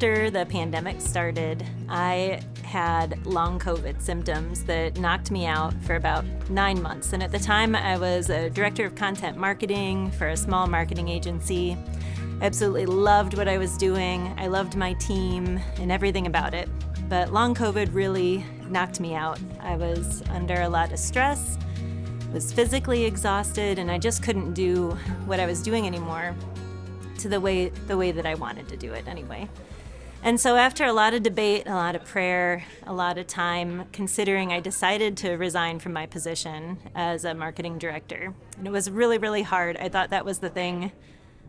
after the pandemic started, I had long COVID symptoms that knocked me out for about 9 months. And at the time, I was a director of content marketing for a small marketing agency. I absolutely loved what I was doing. I loved my team and everything about it. But long COVID really knocked me out. I was under a lot of stress, was physically exhausted, and I just couldn't do what I was doing anymore to the way that I wanted to do it anyway. And so after a lot of debate, a lot of prayer, a lot of time considering, I decided to resign from my position as a marketing director. And it was really, really hard. I thought that was the thing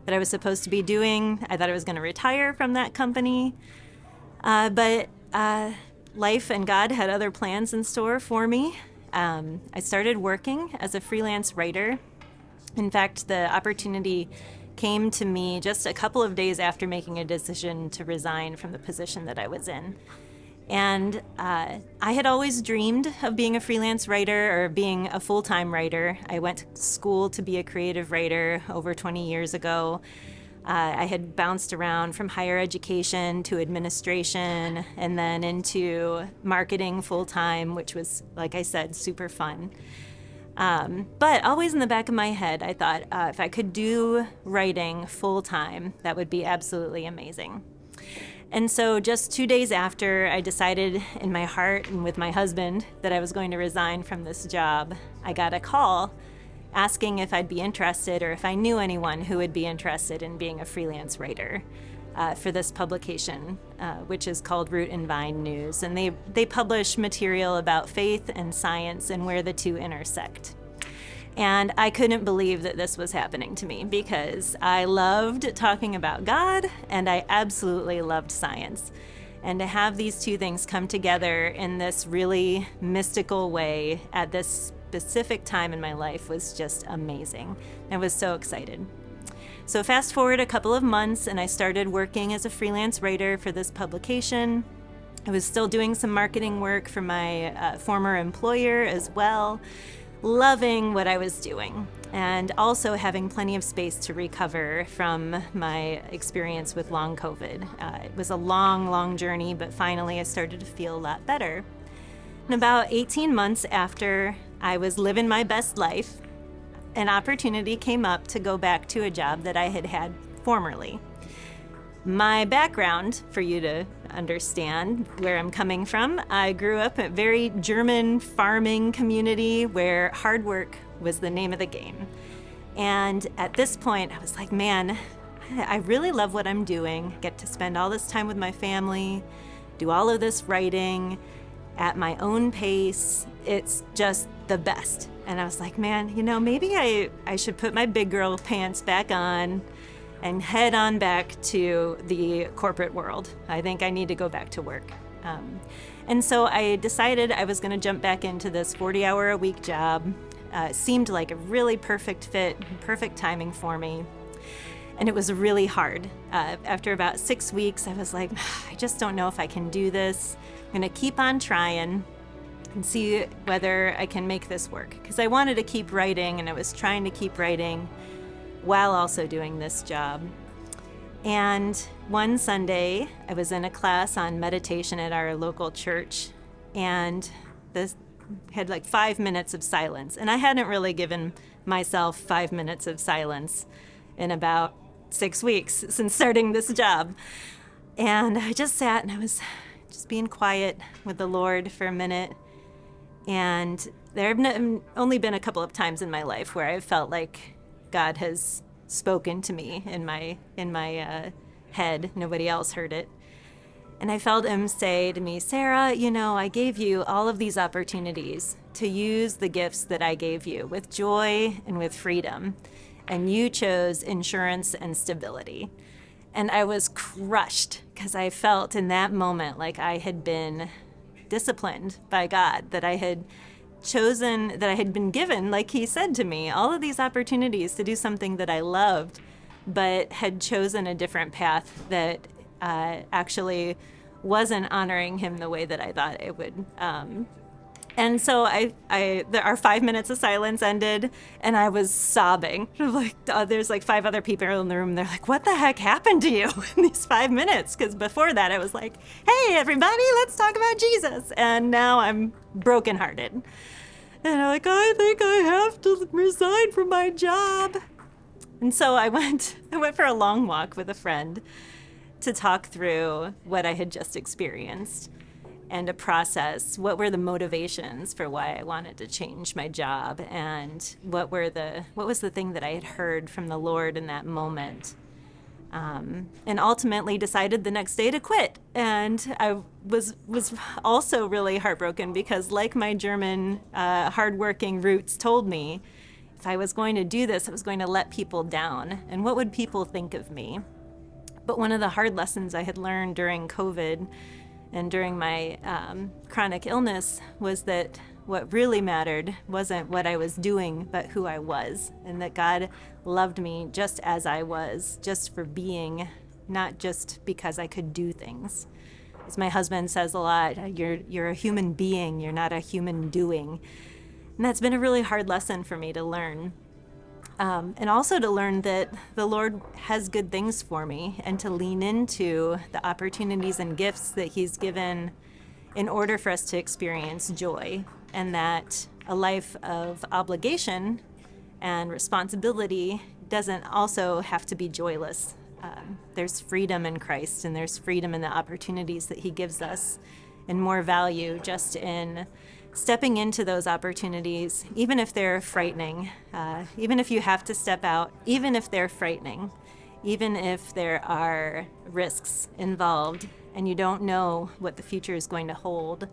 that I was supposed to be doing. I thought I was going to retire from that company. But life and God had other plans in store for me. I started working as a freelance writer. In fact, the opportunity came to me just a couple of days after making a decision to resign from the position that I was in. And I had always dreamed of being a freelance writer or being a full-time writer. I went to school to be a creative writer over 20 years ago. I had bounced around from higher education to administration and then into marketing full-time, which was, like I said, super fun. But always in the back of my head, I thought if I could do writing full-time, that would be absolutely amazing. And so just 2 days after I decided in my heart and with my husband that I was going to resign from this job, I got a call asking if I'd be interested or if I knew anyone who would be interested in being a freelance writer for this publication, which is called Root and Vine News. And they publish material about faith and science and where the two intersect. And I couldn't believe that this was happening to me because I loved talking about God and I absolutely loved science. And to have these two things come together in this really mystical way at this specific time in my life was just amazing. I was so excited. So fast forward a couple of months and I started working as a freelance writer for this publication. I was still doing some marketing work for my former employer as well, loving what I was doing and also having plenty of space to recover from my experience with long COVID. It was a long, long journey, but finally I started to feel a lot better. And about 18 months after I was living my best life, an opportunity came up to go back to a job that I had had formerly. My background, for you to understand where I'm coming from, I grew up in a very German farming community where hard work was the name of the game. And at this point, I was like, man, I really love what I'm doing. Get to spend all this time with my family, do all of this writing at my own pace. It's just the best. And I was like, man, maybe I should put my big girl pants back on and head on back to the corporate world. I think I need to go back to work. And so I decided I was going to jump back into this 40-hour-a-week job. It seemed like a really perfect fit, perfect timing for me. And it was really hard. After about 6 weeks, I was like, I just don't know if I can do this. I'm going to keep on trying and see whether I can make this work. Because I wanted to keep writing, and I was trying to keep writing while also doing this job. And one Sunday, I was in a class on meditation at our local church, and this had like 5 minutes of silence. And I hadn't really given myself 5 minutes of silence in about 6 weeks since starting this job. And I just sat and I was just being quiet with the Lord for a minute. And there have only been a couple of times in my life where I've felt like God has spoken to me in my head. Nobody else heard it. And I felt him say to me, Sarah, I gave you all of these opportunities to use the gifts that I gave you with joy and with freedom. And you chose insurance and stability. And I was crushed because I felt in that moment like I had been disciplined by God, that I had chosen, that I had been given, like he said to me, all of these opportunities to do something that I loved, but had chosen a different path that actually wasn't honoring him the way that I thought it would And so our 5 minutes of silence ended, and I was sobbing. Like, there's like 5 other people in the room. They're like, "What the heck happened to you in these 5 minutes?" Because before that, I was like, "Hey, everybody, let's talk about Jesus." And now I'm brokenhearted. And I'm like, "I think I have to resign from my job." And so I went for a long walk with a friend to talk through what I had just experienced and to process what were the motivations for why I wanted to change my job, and what was the thing that I had heard from the Lord in that moment. And ultimately decided the next day to quit. And I was also really heartbroken because, like my German hardworking roots told me, if I was going to do this, I was going to let people down. And what would people think of me? But one of the hard lessons I had learned during COVID and during my chronic illness was that what really mattered wasn't what I was doing, but who I was, and that God loved me just as I was, just for being, not just because I could do things. As my husband says a lot, you're a human being, you're not a human doing. And that's been a really hard lesson for me to learn. And also to learn that the Lord has good things for me, and to lean into the opportunities and gifts that He's given in order for us to experience joy, and that a life of obligation and responsibility doesn't also have to be joyless. There's freedom in Christ, and there's freedom in the opportunities that He gives us, and more value just in stepping into those opportunities, even if they're frightening, even if you have to step out, even if they're frightening, even if there are risks involved and you don't know what the future is going to hold.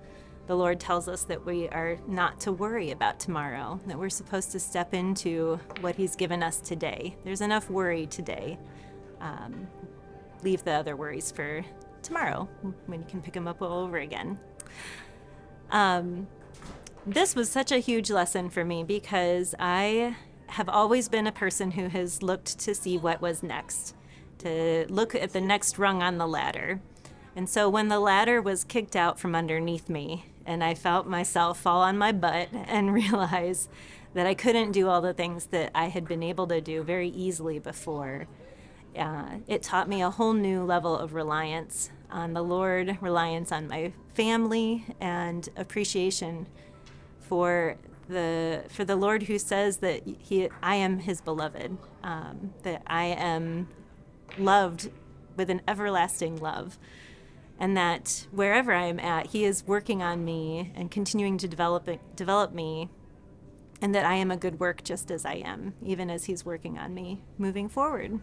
The Lord tells us that we are not to worry about tomorrow, that we're supposed to step into what He's given us today. There's enough worry today. Leave the other worries for tomorrow when you can pick them up all over again. This was such a huge lesson for me because I have always been a person who has looked to see what was next, to look at the next rung on the ladder. And so when the ladder was kicked out from underneath me and I felt myself fall on my butt and realize that I couldn't do all the things that I had been able to do very easily before, it taught me a whole new level of reliance on the Lord, reliance on my family, and appreciation for the Lord who says that I am His beloved, that I am loved with an everlasting love, and that wherever I am at, He is working on me and continuing to develop me, and that I am a good work just as I am, even as He's working on me moving forward.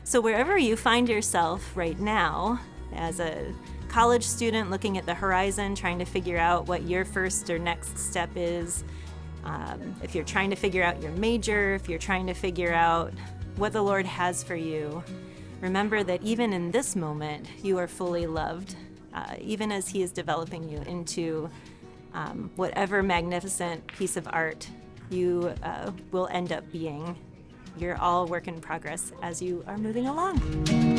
So wherever you find yourself right now, as a college student looking at the horizon, trying to figure out what your first or next step is, if you're trying to figure out your major, if you're trying to figure out what the Lord has for you, remember that even in this moment, you are fully loved, even as He is developing you into whatever magnificent piece of art you will end up being. You're all work in progress as you are moving along.